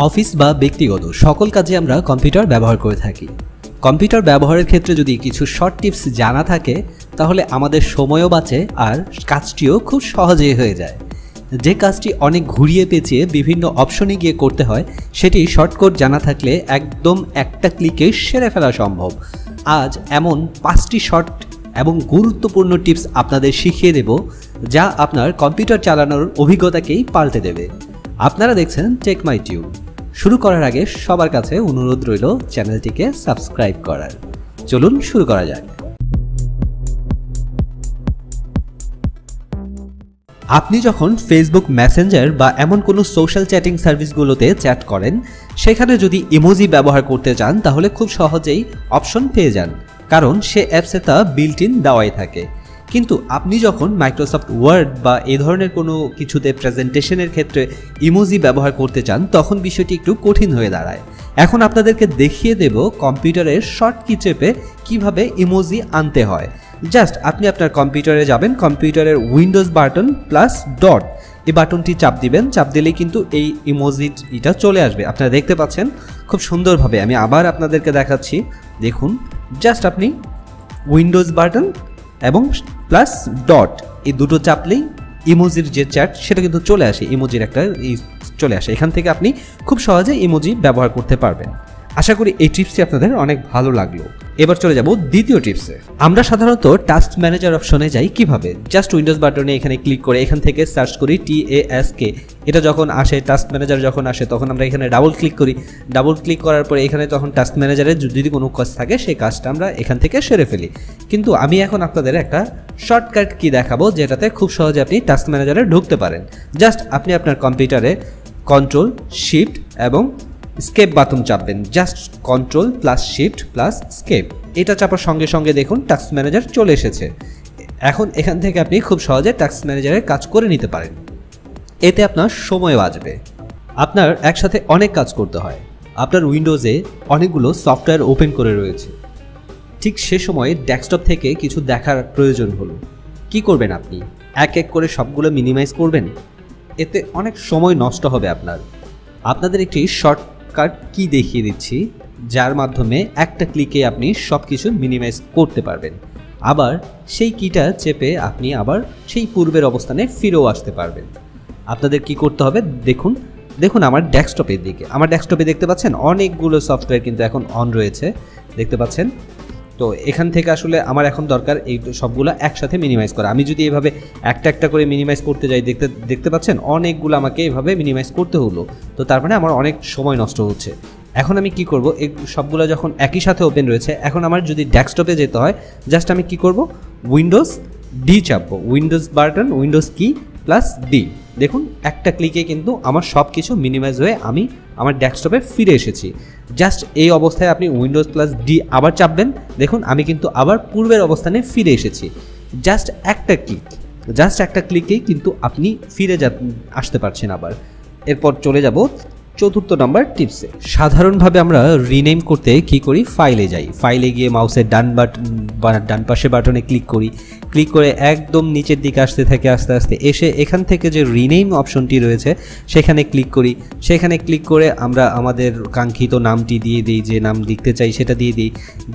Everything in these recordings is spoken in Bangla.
অফিস বা ব্যক্তিগত সকল কাজে আমরা কম্পিউটার ব্যবহার করে থাকি। কম্পিউটার ব্যবহারের ক্ষেত্রে যদি কিছু শর্ট টিপস জানা থাকে তাহলে আমাদের সময়ও বাঁচে আর কাজটিও খুব সহজেই হয়ে যায়। যে কাজটি অনেক ঘুরিয়ে পেঁচিয়ে বিভিন্ন অপশনে গিয়ে করতে হয় সেটি শর্টকাট জানা থাকলে একদম একটা ক্লিকে সেরে ফেলা সম্ভব। আজ এমন 5টি শর্ট এবং গুরুত্বপূর্ণ টিপস আপনাদের শিখিয়ে দেব যা আপনার কম্পিউটার চালানোর অভিজ্ঞতাকেই পাল্টে দেবে। আপনারা দেখছেন টেকমাই টিউব। শুরু করার আগে সবার কাছে অনুরোধ রইল চ্যানেলটিকে সাবস্ক্রাইব করার। চলুন শুরু করা যাক। আপনি যখন ফেসবুক মেসেঞ্জার বা এমন কোনো সোশ্যাল চ্যাটিং সার্ভিসগুলোতে চ্যাট করেন, সেখানে যদি ইমোজি ব্যবহার করতে চান তাহলে খুব সহজেই অপশন পেয়ে যান, কারণ সে অ্যাপসে তা বিল্ট ইন দেওয়াই থাকে। কিন্তু আপনি যখন মাইক্রোসফট ওয়ার্ড বা এই ধরনের কোনো কিছুতে প্রেজেন্টেশনের ক্ষেত্রে ইমোজি ব্যবহার করতে চান তখন বিষয়টি একটু কঠিন হয়ে দাঁড়ায়। এখন আপনাদেরকে দেখিয়ে দেব কম্পিউটারের শর্ট কি চেপে কিভাবে ইমোজি আনতে হয়। জাস্ট আপনি আপনার কম্পিউটারে যাবেন, কম্পিউটারের উইন্ডোজ বাটন প্লাস ডট এই বাটনটি চাপ দিবেন। চাপ দিলেই কিন্তু এই ইমোজিটা চলে আসবে। আপনারা দেখতে পাচ্ছেন খুব সুন্দরভাবে। আমি আবার আপনাদেরকে দেখাচ্ছি, দেখুন। জাস্ট আপনি উইন্ডোজ বাটন এবং প্লাস ডট এই দুটো চাপলেই ইমোজির যে চ্যাট সেটা কিন্তু চলে আসে, ইমোজির একটা চলে আসে। এখান থেকে আপনি খুব সহজে ইমোজি ব্যবহার করতে পারবেন। আশা করি এই টিপসটি আপনাদের অনেক ভালো লাগলো। এবার চলে যাব দ্বিতীয় টিপসে। আমরা সাধারণত টাস্ক ম্যানেজার অপশনে যাই কিভাবে? জাস্ট উইন্ডোজ বাটনে এখানে ক্লিক করে এখান থেকে সার্চ করি TASK। এটা যখন আসে, টাস্ক ম্যানেজার যখন আসে তখন আমরা এখানে ডাবল ক্লিক করি। ডাবল ক্লিক করার পরে এখানে তখন টাস্ক ম্যানেজারের যদি কোনো কাজ থাকে সেই কাজটা আমরা এখান থেকে সেরে ফেলি। কিন্তু আমি এখন আপনাদের একটা শর্টকাট কি দেখাবো যেটাতে খুব সহজে আপনি টাস্ক ম্যানেজারে ঢুকতে পারেন। জাস্ট আপনি আপনার কম্পিউটারে কন্ট্রোল শিফট এবং স্কেপ বাটন চাপবেন। Just control plus shift plus escape, এটা চাপার সঙ্গে সঙ্গে দেখুন টাস্ক ম্যানেজার চলে এসেছে। এখন এখান থেকে আপনি খুব সহজে টাস্ক ম্যানেজারের কাজ করে নিতে পারেন। এতে আপনার সময় বাঁচবে। আপনার একসাথে অনেক কাজ করতে হয়, আপনার উইন্ডোজে অনেকগুলো সফটওয়্যার ওপেন করে রয়েছে। ঠিক সে সময়ে ডেস্কটপ থেকে কিছু দেখার প্রয়োজন হলো, কি করবেন আপনি? এক এক করে সবগুলো মিনিমাইজ করবেন? এতে অনেক সময় নষ্ট হবে আপনাদের একটি শর্টকাট কি দেখিয়ে দিচ্ছি যার মাধ্যমে একটা ক্লিকে আপনি সব কিছু মিনিমাইজ করতে পারবেন। আবার সেই কিটা চেপে আপনি আবার সেই পূর্বের অবস্থানে ফিরেও আসতে পারবেন। আপনাদের কি করতে হবে দেখুন আমার ডেস্কটপের দিকে। আমার ডেস্কটপে দেখতে পাচ্ছেন অনেকগুলো সফটওয়্যার কিন্তু এখন অন রয়েছে, দেখতে পাচ্ছেন। তো এখান থেকে আসলে আমার এখন দরকার এই সবগুলো একসাথে মিনিমাইজ করা। আমি যদি এভাবে একটা একটা করে মিনিমাইজ করতে যাই, দেখতে পাচ্ছেন অনেকগুলো আমাকে এভাবে মিনিমাইজ করতে হলো। তো তার মানে আমার অনেক সময় নষ্ট হচ্ছে। এখন আমি কি করব, এই সবগুলো যখন একই সাথে ওপেন রয়েছে, এখন আমার যদি ডেস্কটপে যেতে হয় জাস্ট আমি কি করব, উইন্ডোজ ডি চাপবো। উইন্ডোজ বাটন, উইন্ডোজ কি প্লাস ডি। দেখুন একটা ক্লিকে কিন্তু আমার সব কিছু মিনিমাইজ হয়ে আমি আমার ডেস্কটপে ফিরে এসেছি। জাস্ট এই অবস্থায় আপনি উইন্ডোজ প্লাস ডি আবার চাপবেন, দেখুন আমি কিন্তু আবার পূর্বের অবস্থানে ফিরে এসেছি। জাস্ট একটা ক্লিকেই কিন্তু আপনি ফিরে আসতে পারছেন আবার। এরপর চলে যাব চতুর্থ নাম্বার টিপসে। সাধারণভাবে আমরা রিনেম করতে কি করি, ফাইলে যাই। ফাইলে গিয়ে মাউসের ডান পাশে বাটনে ক্লিক করি। ক্লিক করে একদম নিচের দিকে আসতে থাকে, আস্তে আস্তে এসে এখান থেকে যে রিনেম অপশনটি রয়েছে সেখানে ক্লিক করি। সেখানে ক্লিক করে আমরা আমাদের কাঙ্ক্ষিত নামটি দিয়ে দিই, যে নাম লিখতে চাই সেটা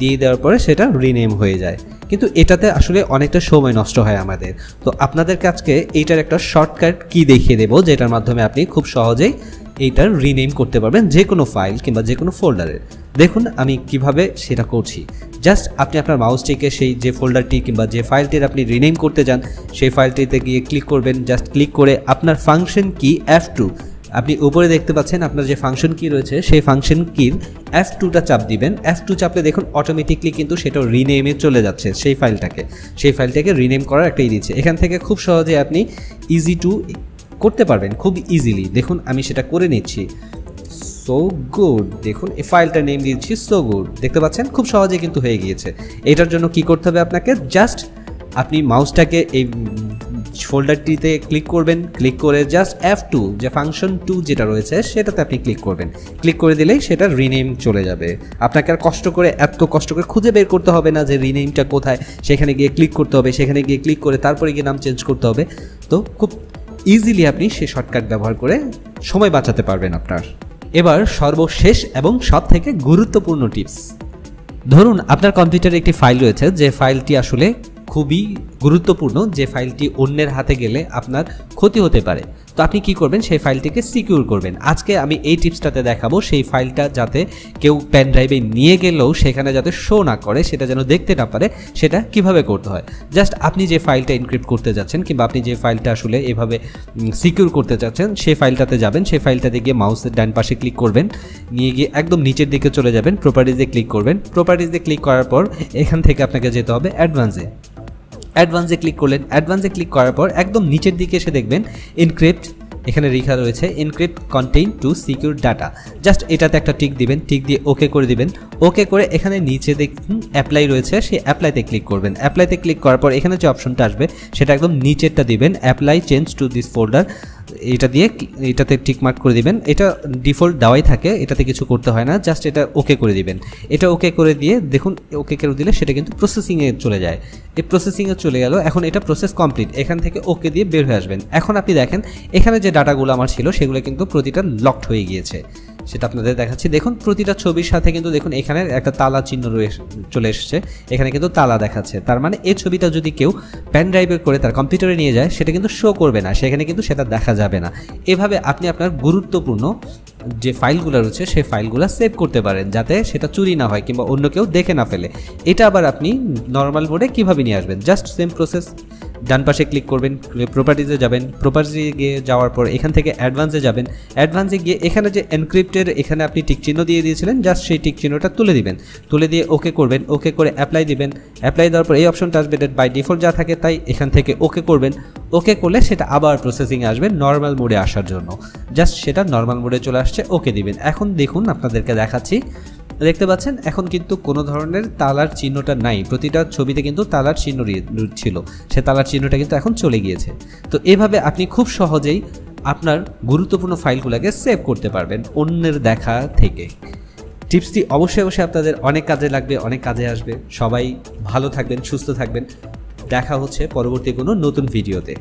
দিয়ে দেওয়ার পরে সেটা রিনেম হয়ে যায়। কিন্তু এটাতে আসলে অনেকটা সময় নষ্ট হয় আমাদের। তো আপনাদেরকে আজকে এইটার একটা শর্টকাট কি দেখিয়ে দেবো যেটার মাধ্যমে আপনি খুব সহজেই এইটার রিনেম করতে পারবেন যে কোনো ফাইল কিংবা যে কোনো ফোল্ডারের। দেখুন আমি কিভাবে সেটা করছি। জাস্ট আপনি আপনার মাউসটিকে সেই যে ফোল্ডারটি কিংবা যে ফাইলটির আপনি রিনেম করতে চান সেই ফাইলটিতে গিয়ে ক্লিক করবেন। জাস্ট ক্লিক করে আপনার ফাংশন কি F2, আপনি উপরে দেখতে পাচ্ছেন আপনার যে ফাংশন কি রয়েছে সেই ফাংশন কির F2টা চাপ দিবেন। F2 চাপলে দেখুন অটোমেটিকলি কিন্তু সেটা রিনেমে চলে যাচ্ছে। সেই ফাইলটাকে রিনেম করার একটাই দিচ্ছে। এখান থেকে খুব সহজে আপনি ইজি টু করতে পারবেন, খুব ইজিলি। দেখুন আমি সেটা করে নিচ্ছি। সো গুড, দেখুন এই ফাইলটার নেম দিচ্ছি সো গুড। দেখতে পাচ্ছেন খুব সহজে কিন্তু হয়ে গিয়েছে। এটার জন্য কি করতে হবে আপনাকে, জাস্ট আপনি মাউসটাকে এই ফোল্ডারটিতে ক্লিক করবেন। ক্লিক করে জাস্ট F2 যে ফাংশন 2 যেটা রয়েছে সেটাতে আপনি ক্লিক করবেন। ক্লিক করে দিলেই সেটা রিনেম চলে যাবে। আপনাকে আর এত কষ্ট করে খুঁজে বের করতে হবে না যে রিনেমটা কোথায়। সেখানে গিয়ে ক্লিক করতে হবে, সেখানে গিয়ে ক্লিক করে তারপরে গিয়ে নাম চেঞ্জ করতে হবে। তো খুব ইজিলি আপনি সেই শর্টকাট ব্যবহার করে সময় বাঁচাতে পারবেন আপনার। এবার সর্বশেষ এবং সবথেকে গুরুত্বপূর্ণ টিপস। ধরুন আপনার কম্পিউটারে একটি ফাইল রয়েছে, যে ফাইলটি আসলে খুবই গুরুত্বপূর্ণ, যে ফাইলটি অন্যের হাতে গেলে আপনার ক্ষতি হতে পারে। তো আপনি কি করবেন, সেই ফাইলটিকে সিকিউর করবেন। আজকে আমি এই টিপসটাতে দেখাবো সেই ফাইলটা যাতে কেউ পেন ড্রাইভে নিয়ে গেলেও সেখানে যাতে শো না করে, সেটা যেন দেখতে না পারে, সেটা কিভাবে করতে হয়। জাস্ট আপনি যে ফাইলটা এনক্রিপ্ট করতে যাচ্ছেন কিংবা আপনি যে ফাইলটা আসলে এভাবে সিকিউর করতে চাচ্ছেন, সেই ফাইলটাতে যাবেন। সেই ফাইলটাতে গিয়ে মাউসের ডান পাশে ক্লিক করবেন, নিয়ে গিয়ে একদম নিচের দিকে চলে যাবেন, প্রপার্টিজে ক্লিক করবেন। প্রপার্টিজে ক্লিক করার পর এখান থেকে আপনাকে যেতে হবে অ্যাডভান্সে ক্লিক করলেন। অ্যাডভান্সে ক্লিক করার পর একদম নিচের দিকে এসে দেখবেন এনক্রিপ্ট, এখানে লেখা রয়েছে encrypt contain to secure data. Just এটাতে একটা টিক দিবেন, টিক দিয়ে ওকে করে দিবেন। ওকে করে এখানে নিচে দেখুন অ্যাপ্লাই রয়েছে, সেই অ্যাপ্লাইতে ক্লিক করবেন। অ্যাপ্লাইতে ক্লিক করার পর এখানে যে অপশনটা আসবে সেটা একদম নিচেরটা দিবেন, apply change to this folder. এটা দিয়ে এটাতে টিক মার্ক করে দিবেন। এটা ডিফল্ট দেওয়াই থাকে, এটাতে কিছু করতে হয় না, জাস্ট এটা ওকে করে দিবেন। এটা ওকে করে দিয়ে দেখুন ওকে করে দিলে সেটা কিন্তু প্রসেসিংয়ে চলে যায়। এই প্রসেসিংয়ে চলে গেল, এখন এটা প্রসেস কমপ্লিট। এখান থেকে ওকে দিয়ে বের হয়ে আসবেন। এখন আপনি দেখেন এখানে যে ডাটাগুলো আমার ছিল সেগুলো কিন্তু প্রতিটা লকড হয়ে গিয়েছে, সেটা আপনাদের দেখাচ্ছি। দেখুন প্রতিটা ছবির সাথে কিন্তু দেখুন এখানে একটা তালা চিহ্ন চলে এসেছে, এখানে কিন্তু তালা দেখাচ্ছে। তার মানে এই ছবিটা যদি কেউ পেন ড্রাইভে করে তার কম্পিউটারে নিয়ে যায় সেটা কিন্তু শো করবে না, সেখানে কিন্তু সেটা দেখা যাবে না। এভাবে আপনি আপনার গুরুত্বপূর্ণ যে ফাইলগুলো রয়েছে সেই ফাইলগুলো সেভ করতে পারেন, যাতে সেটা চুরি না হয় কিংবা অন্য কেউ দেখে না ফেলে। এটা আবার আপনি নর্মাল মোডে কীভাবে নিয়ে আসবেন, জাস্ট সেম প্রসেস। ডান পাশে ক্লিক করবেন, প্রপার্টিজে যাবেন, প্রপার্টিজে গিয়ে যাওয়ার পর এখান থেকে অ্যাডভান্সে যাবেন। অ্যাডভান্সে গিয়ে এখানে যে এনক্রিপ্টের এখানে আপনি টিক চিহ্ন দিয়ে দিয়েছিলেন, জাস্ট সেই টিক চিহ্নটা তুলে দিবেন। তুলে দিয়ে ওকে করবেন, ওকে করে অ্যাপ্লাই দিবেন। অ্যাপ্লাই দেওয়ার পর এই অপশনটা আসবে, ডেট বাই ডিফল্ট যা থাকে তাই। এখান থেকে ওকে করবেন, ওকে করলে সেটা আবার প্রসেসিংয়ে আসবে নর্মাল মোডে আসার জন্য। জাস্ট সেটা নর্মাল মোডে চলে আসছে, ওকে দিবেন। এখন দেখুন আপনাদেরকে দেখাচ্ছি, দেখতে পাচ্ছেন এখন কিন্তু কোনো ধরনের তালার চিহ্নটা নাই। প্রতিটা ছবিতে কিন্তু তালার চিহ্ন ছিল, সে তালার চিহ্নটা কিন্তু এখন চলে গিয়েছে। তো এভাবে আপনি খুব সহজেই আপনার গুরুত্বপূর্ণ ফাইলগুলোকে সেভ করতে পারবেন অন্যের দেখা থেকে। টিপসটি অবশ্যই আপনাদের অনেক কাজে লাগবে, অনেক কাজে আসবে। সবাই ভালো থাকবেন, সুস্থ থাকবেন। দেখা হচ্ছে পরবর্তী কোনো নতুন ভিডিওতে।